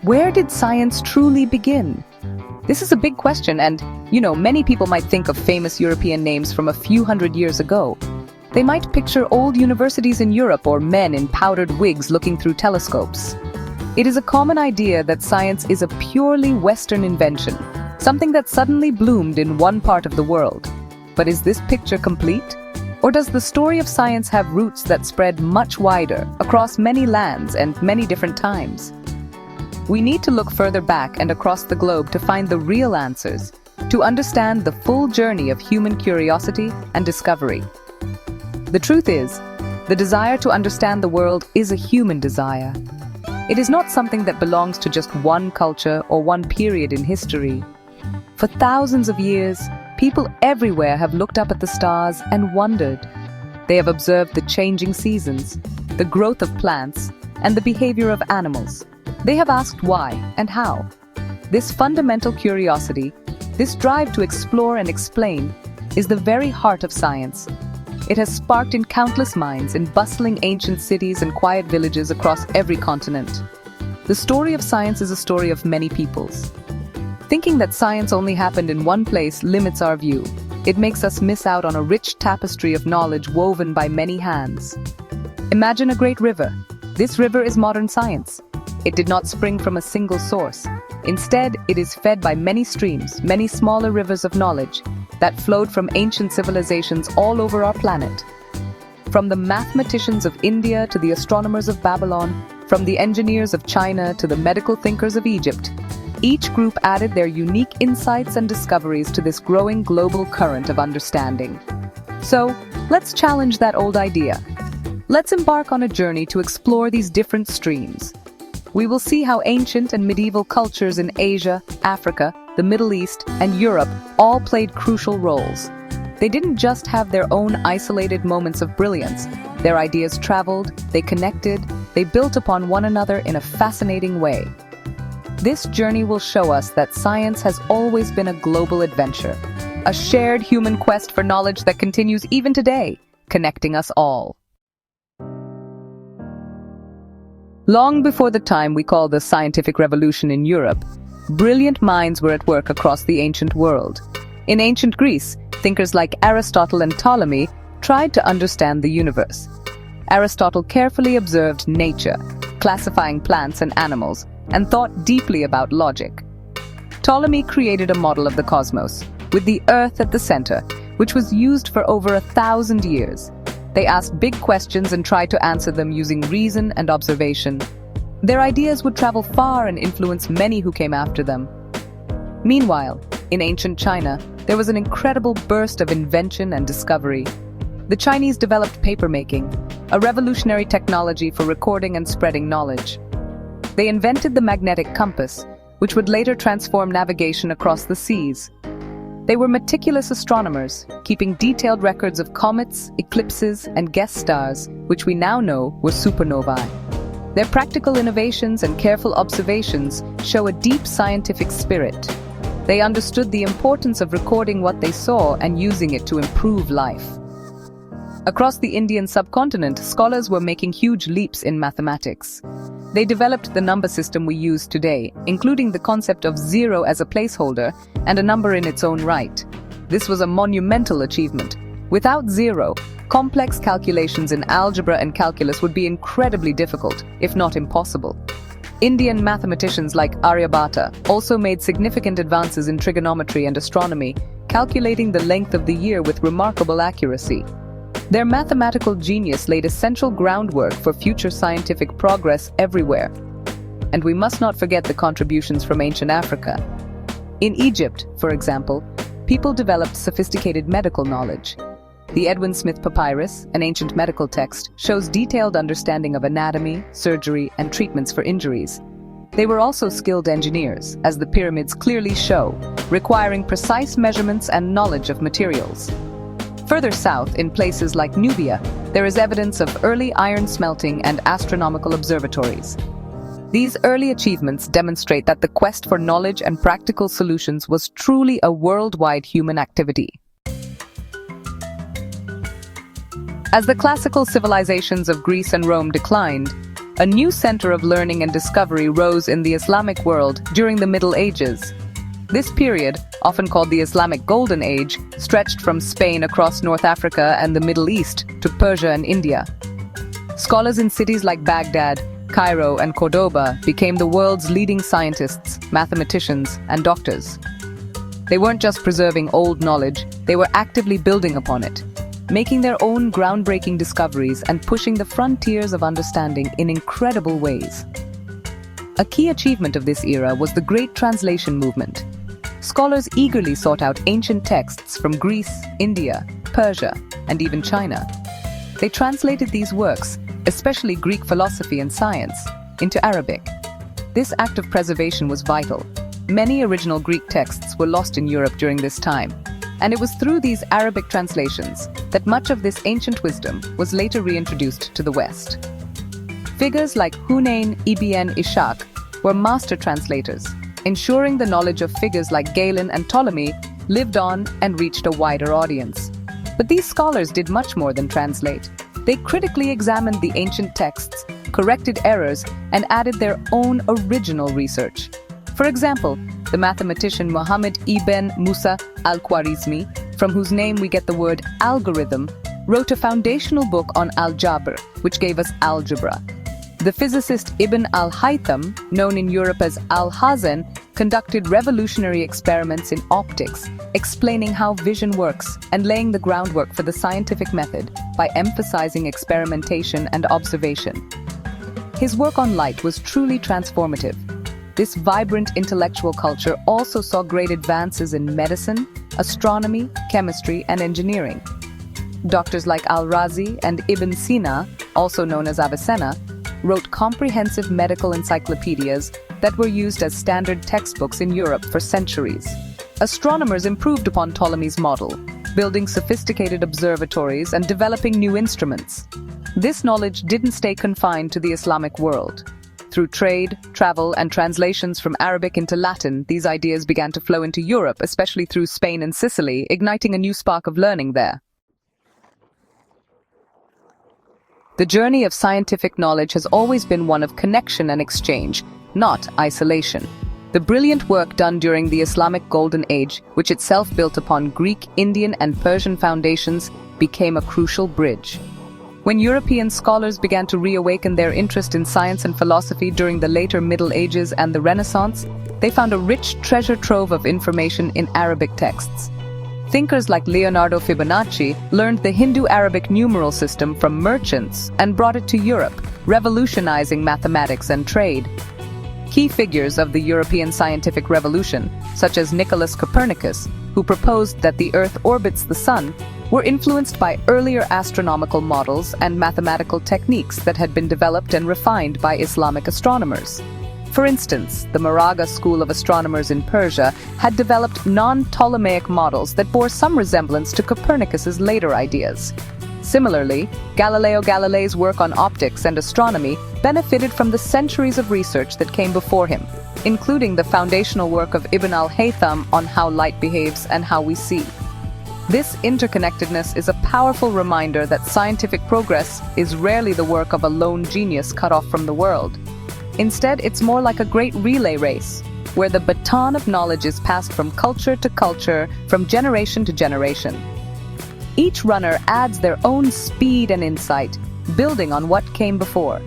Where did science truly begin? This is a big question and, many people might think of famous European names from a few hundred years ago. They might picture old universities in Europe or men in powdered wigs looking through telescopes. It is a common idea that science is a purely Western invention, something that suddenly bloomed in one part of the world. But is this picture complete? Or does the story of science have roots that spread much wider, across many lands and many different times? We need to look further back and across the globe to find the real answers, to understand the full journey of human curiosity and discovery. The truth is, the desire to understand the world is a human desire. It is not something that belongs to just one culture or one period in history. For thousands of years, people everywhere have looked up at the stars and wondered. They have observed the changing seasons, the growth of plants, and the behavior of animals. They have asked why and how. This fundamental curiosity, this drive to explore and explain, is the very heart of science. It has sparked in countless minds in bustling ancient cities and quiet villages across every continent. The story of science is a story of many peoples. Thinking that science only happened in one place limits our view. It makes us miss out on a rich tapestry of knowledge woven by many hands. Imagine a great river. This river is modern science. It did not spring from a single source. Instead, it is fed by many streams, many smaller rivers of knowledge that flowed from ancient civilizations all over our planet. From the mathematicians of India to the astronomers of Babylon, from the engineers of China to the medical thinkers of Egypt, each group added their unique insights and discoveries to this growing global current of understanding. So, let's challenge that old idea. Let's embark on a journey to explore these different streams. We will see how ancient and medieval cultures in Asia, Africa, the Middle East, and Europe all played crucial roles. They didn't just have their own isolated moments of brilliance. Their ideas traveled, they connected, they built upon one another in a fascinating way. This journey will show us that science has always been a global adventure, a shared human quest for knowledge that continues even today, connecting us all. Long before the time we call the scientific revolution in Europe, brilliant minds were at work across the ancient world. In ancient Greece, thinkers like Aristotle and Ptolemy tried to understand the universe. Aristotle carefully observed nature, classifying plants and animals, and thought deeply about logic. Ptolemy created a model of the cosmos, with the Earth at the center, which was used for over 1,000 years. They asked big questions and tried to answer them using reason and observation. Their ideas would travel far and influence many who came after them. Meanwhile, in ancient China, there was an incredible burst of invention and discovery. The Chinese developed papermaking, a revolutionary technology for recording and spreading knowledge. They invented the magnetic compass, which would later transform navigation across the seas. They were meticulous astronomers, keeping detailed records of comets, eclipses, and guest stars, which we now know were supernovae. Their practical innovations and careful observations show a deep scientific spirit. They understood the importance of recording what they saw and using it to improve life. Across the Indian subcontinent, scholars were making huge leaps in mathematics. They developed the number system we use today, including the concept of zero as a placeholder and a number in its own right. This was a monumental achievement. Without zero, complex calculations in algebra and calculus would be incredibly difficult, if not impossible. Indian mathematicians like Aryabhata also made significant advances in trigonometry and astronomy, calculating the length of the year with remarkable accuracy. Their mathematical genius laid essential groundwork for future scientific progress everywhere. And we must not forget the contributions from ancient Africa. In Egypt, for example, people developed sophisticated medical knowledge. The Edwin Smith Papyrus, an ancient medical text, shows detailed understanding of anatomy, surgery, and treatments for injuries. They were also skilled engineers, as the pyramids clearly show, requiring precise measurements and knowledge of materials. Further south, in places like Nubia, there is evidence of early iron smelting and astronomical observatories. These early achievements demonstrate that the quest for knowledge and practical solutions was truly a worldwide human activity. As the classical civilizations of Greece and Rome declined, a new center of learning and discovery rose in the Islamic world during the Middle Ages. This period, often called the Islamic Golden Age, stretched from Spain across North Africa and the Middle East to Persia and India. Scholars in cities like Baghdad, Cairo, and Cordoba became the world's leading scientists, mathematicians, and doctors. They weren't just preserving old knowledge, they were actively building upon it, making their own groundbreaking discoveries and pushing the frontiers of understanding in incredible ways. A key achievement of this era was the Great Translation movement. Scholars eagerly sought out ancient texts from Greece, India, Persia, and even China. They translated these works, especially Greek philosophy and science, into Arabic. This act of preservation was vital. Many original Greek texts were lost in Europe during this time, and it was through these Arabic translations that much of this ancient wisdom was later reintroduced to the West. Figures like Hunayn ibn Ishaq were master translators, ensuring the knowledge of figures like Galen and Ptolemy lived on and reached a wider audience. But these scholars did much more than translate. They critically examined the ancient texts, corrected errors, and added their own original research. For example, the mathematician Muhammad ibn Musa al-Khwarizmi, from whose name we get the word algorithm, wrote a foundational book on al-Jabr, which gave us algebra. The physicist Ibn al-Haytham, known in Europe as Al-Hazen, conducted revolutionary experiments in optics, explaining how vision works and laying the groundwork for the scientific method by emphasizing experimentation and observation. His work on light was truly transformative. This vibrant intellectual culture also saw great advances in medicine, astronomy, chemistry, and engineering. Doctors like Al-Razi and Ibn Sina, also known as Avicenna, wrote comprehensive medical encyclopedias that were used as standard textbooks in Europe for centuries. Astronomers improved upon Ptolemy's model, building sophisticated observatories and developing new instruments. This knowledge didn't stay confined to the Islamic world. Through trade, travel, and translations from Arabic into Latin, these ideas began to flow into Europe, especially through Spain and Sicily, igniting a new spark of learning there. The journey of scientific knowledge has always been one of connection and exchange, not isolation. The brilliant work done during the Islamic Golden Age, which itself built upon Greek, Indian, and Persian foundations, became a crucial bridge. When European scholars began to reawaken their interest in science and philosophy during the later Middle Ages and the Renaissance, they found a rich treasure trove of information in Arabic texts. Thinkers like Leonardo Fibonacci learned the Hindu-Arabic numeral system from merchants and brought it to Europe, revolutionizing mathematics and trade. Key figures of the European scientific revolution, such as Nicholas Copernicus, who proposed that the Earth orbits the Sun, were influenced by earlier astronomical models and mathematical techniques that had been developed and refined by Islamic astronomers. For instance, the Moraga school of astronomers in Persia had developed non-Ptolemaic models that bore some resemblance to Copernicus's later ideas. Similarly, Galileo Galilei's work on optics and astronomy benefited from the centuries of research that came before him, including the foundational work of Ibn al-Haytham on how light behaves and how we see. This interconnectedness is a powerful reminder that scientific progress is rarely the work of a lone genius cut off from the world. Instead, it's more like a great relay race, where the baton of knowledge is passed from culture to culture, from generation to generation. Each runner adds their own speed and insight, building on what came before.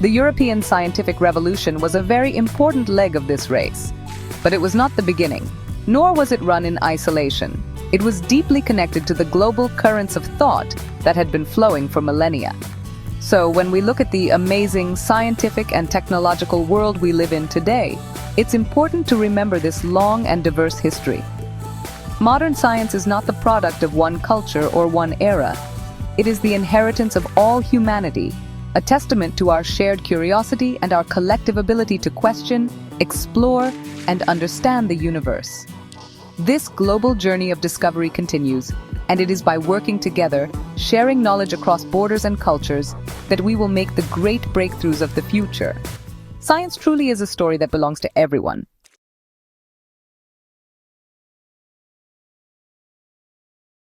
The European scientific revolution was a very important leg of this race, but it was not the beginning, nor was it run in isolation. It was deeply connected to the global currents of thought that had been flowing for millennia. So when we look at the amazing scientific and technological world we live in today, it's important to remember this long and diverse history. Modern science is not the product of one culture or one era. It is the inheritance of all humanity, a testament to our shared curiosity and our collective ability to question, explore, and understand the universe. This global journey of discovery continues, and it is by working together, sharing knowledge across borders and cultures, that we will make the great breakthroughs of the future. Science truly is a story that belongs to everyone,